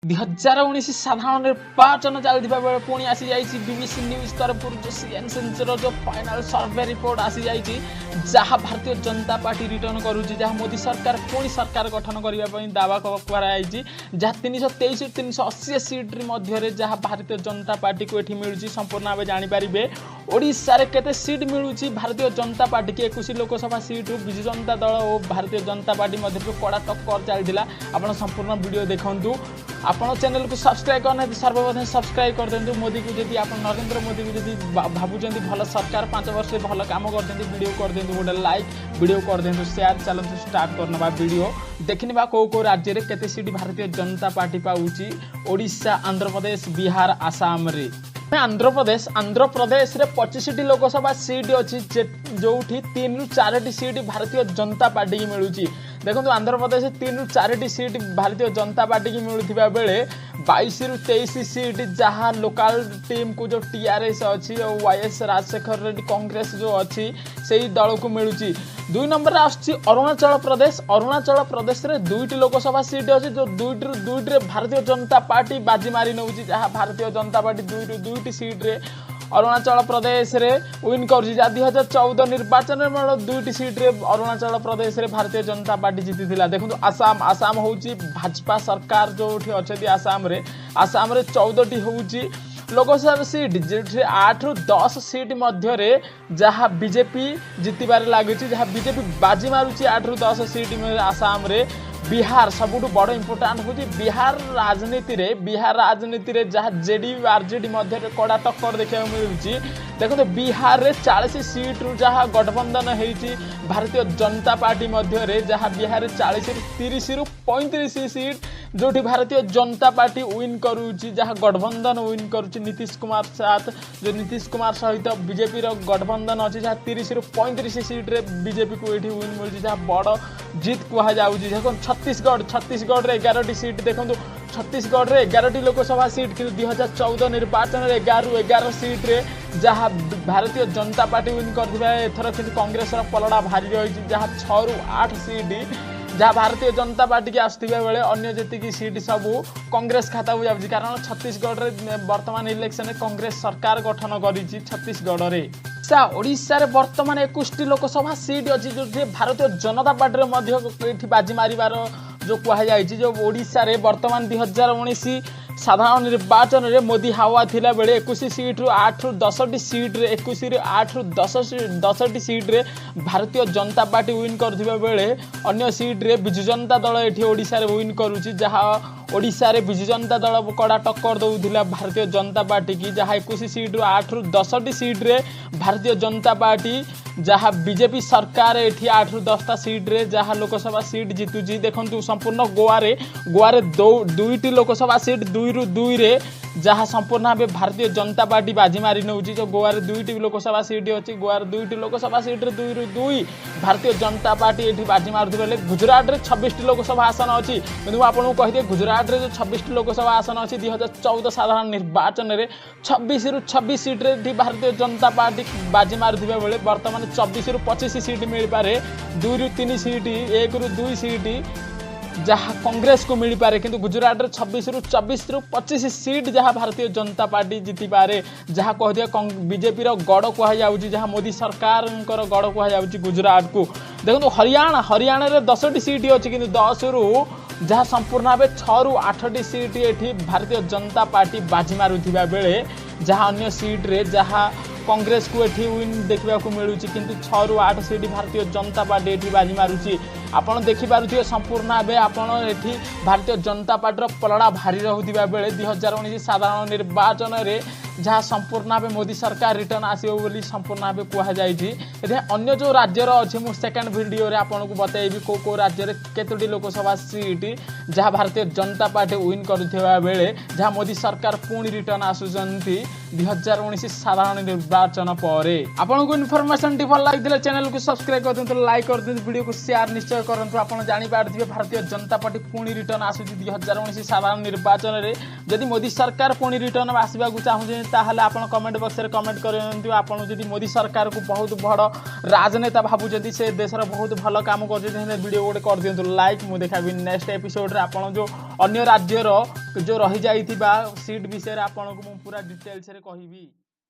2019 साधारण निर्वाचन चलता बेले पुणी आसी जाइए बीबीसी न्यूज तरफ जो सीएन सेंसर जो फाइनल सर्वे रिपोर्ट आसी जाइए जहाँ भारतीय जनता पार्टी रिटर्न करुच्ची जहाँ मोदी सरकार पुणी सरकार गठन करने दावा कराई जहाँ 323 380 सीट मध्य जहाँ भारतीय जनता पार्टी को ये मिलूँ संपूर्ण भाव जानीपारे ओडिशा रे केते सीट मिलूँ भारतीय जनता पार्टी की 21 लोकसभा सीट विजु जनता दल और भारतीय जनता पार्टी मध्य कड़ा टक्कर चलता आप संपूर्ण वीडियो देखूँ आपण चैनल को सब्सक्राइब करना सर्वप्रथम सब्सक्राइब कर दिंतु मोदी को जब आप नरेंद्र मोदी को जब भावुं भल सरकार 5 वर्ष भल काम कर वीडियो कर दिंतु गोटे लाइक वीडियो कर दिंतु शेयर चलते स्टार्ट करना वीडियो देखने कौ राज्य में केते सीट भारतीय जनता पार्टी पाऊँची ओडिशा आंध्र प्रदेश बिहार आसाम रे आंध्र प्रदेश रे 25 लोकसभा सीट अच्छी जो 3 ରୁ 4 सीट भारतीय जनता पार्टी की मिलूँ देखो आंध्र प्रदेश 3 ରୁ 4 सीट भारतीय जनता पार्टी की मिलुवा बेले 22 ରୁ 23 सीट जहाँ लोकल टीम को जो टीआरएस अच्छी और वाईएस राजशेखर रेड्डी कांग्रेस जो अच्छी से ही दल को मिलूँ 2 नंबर आसुची अरुणाचल प्रदेश रे 2टी लोकसभा सीट अच्छी जो 2 रे भारतीय जनता पार्टी बाजी मारी नौ जहाँ भारतीय जनता पार्टी 2टी सीट रे अरुणाचल प्रदेश रे विन कर 2014 निर्वाचन में 2टी सीट रे अरुणाचल प्रदेश रे भारतीय जनता पार्टी जीती देखो आसाम होची भाजपा सरकार जो अच्छी आसाम रे 14टी होची लोकसभा सीट जो 8 ରୁ 10 सीट मध्य जहाँ बीजेपी जीतबार लगुच जहाँ बीजेपी बाजी मारुची 8 ରୁ 10 सीट में आसाम रे बिहार सबुठ बड़ इंपोर्टाट हूँ बिहार राजनीति रे जहाँ जेडीयू आरजेडी मध्य कड़ा टक्कर देखा मिलूँ देखो बिहार रे 40 सीट रु जहाँ गठबंधन होती भारतीय जनता पार्टी मध्य जहाँ बिहार 40 ରୁ 30 ରୁ 35 सीट जो भारतीय जनता पार्टी विन करुच्ची जहाँ गठबंधन विन करुच्ची नीतीश कुमार साथ जो नीतीश कुमार सहित बीजेपी गठबंधन अच्छी जहाँ 30 ରୁ 35 सीट रे बीजेपी को ये विन मिलूँ जहाँ बड़ जीत कहुँ देखो छत्तीसगढ़ रे 11टी सीट देखो छत्तीसगढ़ रे 11टी लोकसभा सीट कि 2014 निर्वाचन में 11 ରୁ 11 सीट रे जहाँ भारतीय जनता पार्टी विन कर कांग्रेस पलड़ा भारी रही जहाँ 6 ରୁ 8 सीट जहाँ भारतीय जनता पार्टी की आसुवा बेले अन्य जी सीट सब कांग्रेस खाता को जाऊँगी कारण छत्तीसगढ़ रे वर्तमान इलेक्शन में कांग्रेस सरकार गठन करी छत्तीसगढ़ रे ओडिशा रे वर्तमान 21टी लोकसभा सीट अच्छी जो भारतीय जनता पार्टी रे बाजी मारिबार जो कहुई जो ओडिशा रे वर्तमान 2019 साधारण निर्वाचन में मोदी हावा थिला बेले 21 सीट रु 8 ରୁ 10 सीट रे 21 ରୁ 8 ରୁ 10 सीट रे भारतीय जनता पार्टी विन करथिबा बेले अन्य सीट रे विजु जनता दल एठी ओडिशा रे विन करूची जहाँ ओडिशा रे विजु जनता दल कड़ा टक्कर दउथिला भारतीय जनता पार्टी की जहाँ 21 सीट रु 8 ରୁ 10 सीट रे भारतीय जनता पार्टी जहाँ बीजेपी सरकार एठी 8 ରୁ 10 सीट रे जहाँ लोकसभा सीट जीतुची देखंतु संपूर्ण गोवा रे 2टी लोकसभा सीट 2 ରୁ 2 रे जहाँ संपूर्ण भाव भारतीय जनता पार्टी बाजी मारी नौ जो गोवा रे 2टी लोकसभा सीट अच्छी गोवा रे 2टी लोकसभा सीट रे 2 ରୁ 2 भारतीय जनता पार्टी ये बाजी मारुथि बेले गुजरात रे 26टी लोकसभा आसन अच्छी कि आपको कहीदे गुजरात रे जो 26टी लोकसभा आसन अच्छी 2014 साधारण निर्वाचन में 26 ରୁ 26 सीट रे भारतीय जनता पार्टी बाजी मारुथि बेले वर्तमान 24 ରୁ 25 सीट मिल पारे 2 ରୁ 3 सीट 1 ରୁ 2 सीट जहाँ कांग्रेस को मिल पारे किंतु गुजरात रे 24 ରୁ 25 सीट जहाँ भारतीय जनता पार्टी जीति पारे जहाँ कह दिया बीजेपी गड़ कहुँ जहाँ मोदी सरकार गड़ कहुँ गुजरात को देखो हरियाणा रे 10टी सीट अच्छी कि 10 ରୁ जहाँ संपूर्ण भाव 6 ରୁ 8टी सीट ये भारतीय जनता पार्टी बाजी मारुथिबा बेले जहाँ अन्य सीट रे जहाँ कांग्रेस को ये विन देखा मिलूँ किंतु 6 ରୁ 8 सीट भारतीय जनता पार्टी ये बाजी मारुची आपड़ देखिपे संपूर्ण भाव आपड़ ये भारतीय जनता पार्टी पलड़ा भारी रहुवा बेले 2019 साधारण निर्वाचन में जहाँ संपूर्ण भाव मोदी सरकार रिटर्न आसो संपूर्ण भाव कहुई अन्य जो राज्यर अच्छे मुझे सेकेंड वीडियो रे आपको बतैबी कौ राज्य में केतोटी लोकसभा सीट जहाँ भारतीय जनता पार्टी विन करुवा बेले जहाँ मोदी सरकार पुणी रिटर्न आसुचंती 2019 साधारण निर्वाचन पर आपको इनफॉरमेशन भल लगी चैनल को सब्सक्राइब कर दिंतु लाइक कर दिंतु वीडियो को शेयर निश्चय ନିଶ୍चय करंतु आपण जानि पारथिबे भारतीय जनता पार्टी पुणी रिटर्न आसुची 2019 साधारण निर्वाचन रे जदि मोदी सरकार पुणी रिटर्न आसबा को चाहू ताहले आपण कमेंट बॉक्स रे कमेंट करंतु आपण जदि मोदी सरकार को बहुत बड़ राजनेता भाबुचंती से देशर बहुत भल काम कर वीडियो गोटे कर दिंतु लाइक मु देखाबी नेक्स्ट एपिसोड रे आपण जो अन्य राज्यर जो रही जाइथिबा सीट विषय रे आपण को पूरा डिटेल्स रे कहिबी।